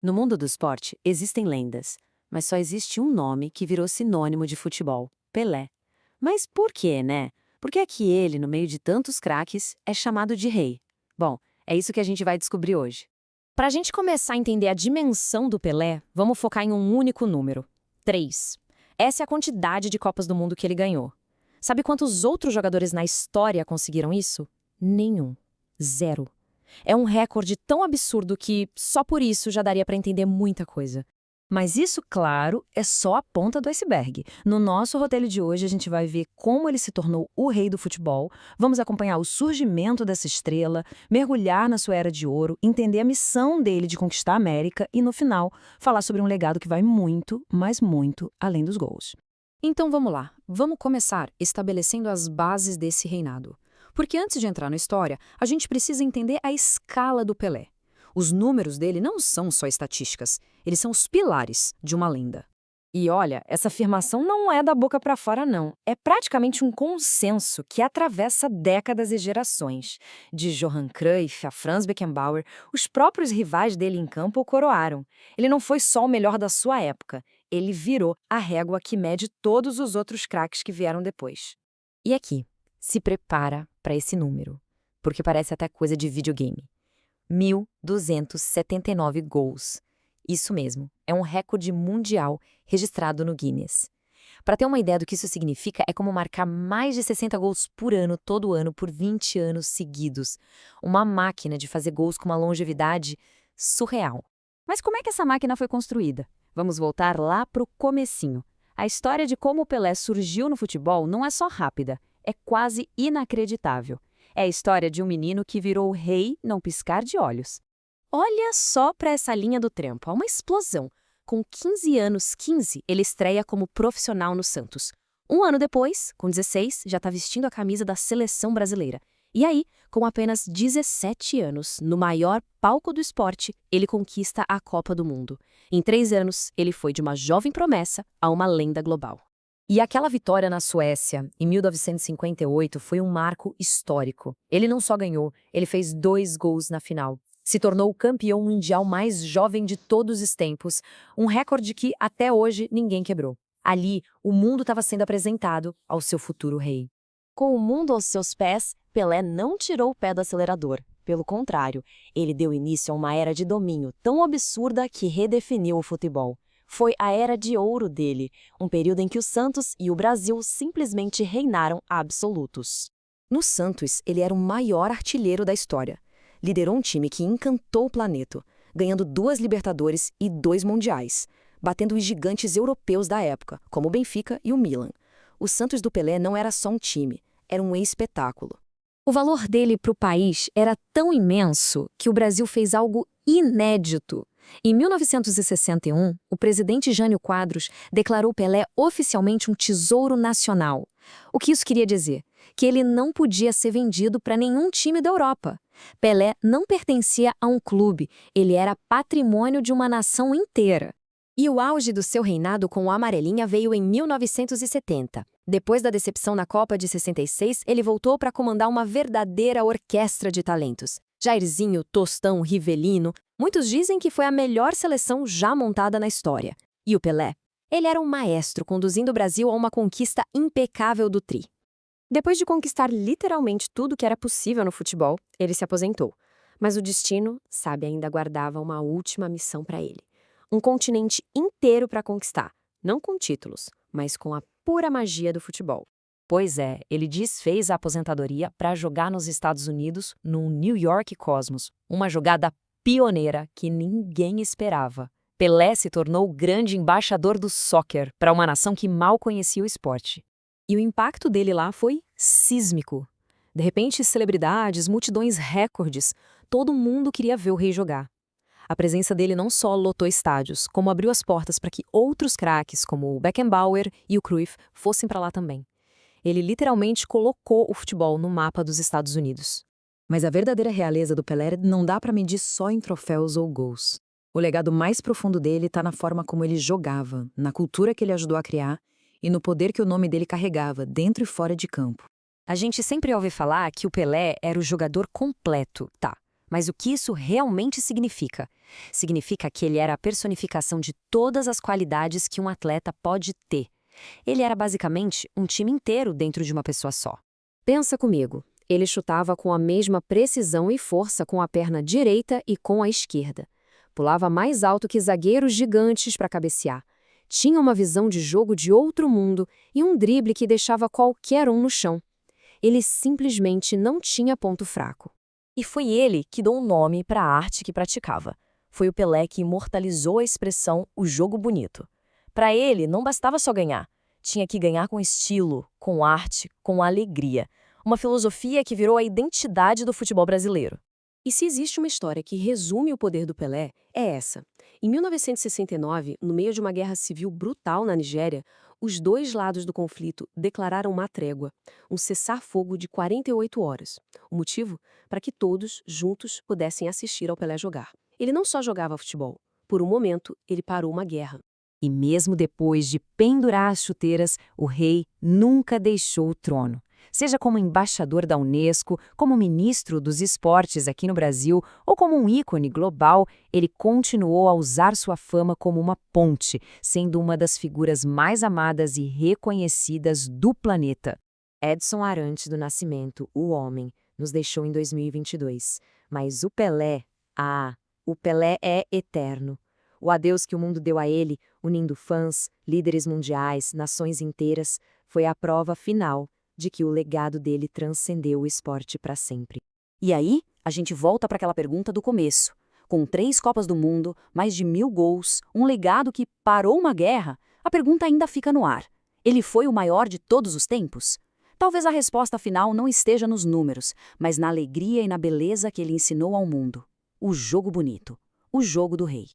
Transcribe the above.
No mundo do esporte, existem lendas, mas só existe um nome que virou sinônimo de futebol: Pelé. Mas por quê, né? Por que é que ele, no meio de tantos craques, é chamado de rei? Bom, é isso que a gente vai descobrir hoje. Para a gente começar a entender a dimensão do Pelé, vamos focar em um único número: 3. Essa é a quantidade de Copas do Mundo que ele ganhou. Sabe quantos outros jogadores na história conseguiram isso? Nenhum. Zero. É um recorde tão absurdo que só por isso já daria para entender muita coisa. Mas isso, claro, é só a ponta do iceberg. No nosso roteiro de hoje, a gente vai ver como ele se tornou o rei do futebol, vamos acompanhar o surgimento dessa estrela, mergulhar na sua era de ouro, entender a missão dele de conquistar a América e, no final, falar sobre um legado que vai muito, mas muito além dos gols. Então vamos lá, vamos começar estabelecendo as bases desse reinado. Porque antes de entrar na história, a gente precisa entender a escala do Pelé. Os números dele não são só estatísticas, eles são os pilares de uma lenda. E olha, essa afirmação não é da boca para fora, não. É praticamente um consenso que atravessa décadas e gerações. De Johan Cruyff a Franz Beckenbauer, os próprios rivais dele em campo o coroaram. Ele não foi só o melhor da sua época, ele virou a régua que mede todos os outros craques que vieram depois. E aqui, se prepara para esse número, porque parece até coisa de videogame. 1.279 gols. Isso mesmo, é um recorde mundial registrado no Guinness. Para ter uma ideia do que isso significa, é como marcar mais de 60 gols por ano, todo ano, por 20 anos seguidos. Uma máquina de fazer gols com uma longevidade surreal. Mas como é que essa máquina foi construída? Vamos voltar lá para o comecinho. A história de como o Pelé surgiu no futebol não é só rápida, é quase inacreditável. É a história de um menino que virou rei num piscar de olhos. Olha só para essa linha do tempo, há uma explosão. Com 15 anos, ele estreia como profissional no Santos. Um ano depois, com 16, já está vestindo a camisa da seleção brasileira. E aí, com apenas 17 anos, no maior palco do esporte, ele conquista a Copa do Mundo. Em 3 anos, ele foi de uma jovem promessa a uma lenda global. E aquela vitória na Suécia, em 1958, foi um marco histórico. Ele não só ganhou, ele fez 2 gols na final. Se tornou o campeão mundial mais jovem de todos os tempos, um recorde que, até hoje, ninguém quebrou. Ali, o mundo estava sendo apresentado ao seu futuro rei. Com o mundo aos seus pés, Pelé não tirou o pé do acelerador. Pelo contrário, ele deu início a uma era de domínio tão absurda que redefiniu o futebol. Foi a era de ouro dele, um período em que o Santos e o Brasil simplesmente reinaram absolutos. No Santos, ele era o maior artilheiro da história. Liderou um time que encantou o planeta, ganhando 2 Libertadores e 2 Mundiais, batendo os gigantes europeus da época, como o Benfica e o Milan. O Santos do Pelé não era só um time, era um espetáculo. O valor dele para o país era tão imenso que o Brasil fez algo inédito. Em 1961, o presidente Jânio Quadros declarou Pelé oficialmente um tesouro nacional. O que isso queria dizer? Que ele não podia ser vendido para nenhum time da Europa. Pelé não pertencia a um clube, ele era patrimônio de uma nação inteira. E o auge do seu reinado com o Amarelinha veio em 1970. Depois da decepção na Copa de 66, ele voltou para comandar uma verdadeira orquestra de talentos. Jairzinho, Tostão, Rivelino, muitos dizem que foi a melhor seleção já montada na história. E o Pelé? Ele era um maestro conduzindo o Brasil a uma conquista impecável do Tri. Depois de conquistar literalmente tudo que era possível no futebol, ele se aposentou. Mas o destino, sabe, ainda guardava uma última missão para ele. Um continente inteiro para conquistar, não com títulos, mas com a pura magia do futebol. Pois é, ele desfez a aposentadoria para jogar nos Estados Unidos no New York Cosmos, uma jogada pioneira que ninguém esperava. Pelé se tornou o grande embaixador do soccer para uma nação que mal conhecia o esporte. E o impacto dele lá foi sísmico. De repente, celebridades, multidões recordes, todo mundo queria ver o rei jogar. A presença dele não só lotou estádios, como abriu as portas para que outros craques, como o Beckenbauer e o Cruyff, fossem para lá também. Ele literalmente colocou o futebol no mapa dos Estados Unidos. Mas a verdadeira realeza do Pelé não dá para medir só em troféus ou gols. O legado mais profundo dele está na forma como ele jogava, na cultura que ele ajudou a criar e no poder que o nome dele carregava, dentro e fora de campo. A gente sempre ouve falar que o Pelé era o jogador completo, tá? Mas o que isso realmente significa? Significa que ele era a personificação de todas as qualidades que um atleta pode ter. Ele era basicamente um time inteiro dentro de uma pessoa só. Pensa comigo, ele chutava com a mesma precisão e força com a perna direita e com a esquerda. Pulava mais alto que zagueiros gigantes para cabecear. Tinha uma visão de jogo de outro mundo e um drible que deixava qualquer um no chão. Ele simplesmente não tinha ponto fraco. E foi ele que deu um nome para a arte que praticava. Foi o Pelé que imortalizou a expressão "o jogo bonito". Para ele, não bastava só ganhar. Tinha que ganhar com estilo, com arte, com alegria. Uma filosofia que virou a identidade do futebol brasileiro. E se existe uma história que resume o poder do Pelé, é essa. Em 1969, no meio de uma guerra civil brutal na Nigéria, os dois lados do conflito declararam uma trégua, um cessar-fogo de 48 horas. O motivo? Para que todos, juntos, pudessem assistir ao Pelé jogar. Ele não só jogava futebol. Por um momento, ele parou uma guerra. E mesmo depois de pendurar as chuteiras, o rei nunca deixou o trono. Seja como embaixador da Unesco, como ministro dos esportes aqui no Brasil ou como um ícone global, ele continuou a usar sua fama como uma ponte, sendo uma das figuras mais amadas e reconhecidas do planeta. Edson Arantes do Nascimento, o homem, nos deixou em 2022. Mas o Pelé é eterno. O adeus que o mundo deu a ele, unindo fãs, líderes mundiais, nações inteiras, foi a prova final de que o legado dele transcendeu o esporte para sempre. E aí, a gente volta para aquela pergunta do começo. Com 3 Copas do Mundo, mais de 1000 gols, um legado que parou uma guerra, a pergunta ainda fica no ar. Ele foi o maior de todos os tempos? Talvez a resposta final não esteja nos números, mas na alegria e na beleza que ele ensinou ao mundo. O jogo bonito. O jogo do rei.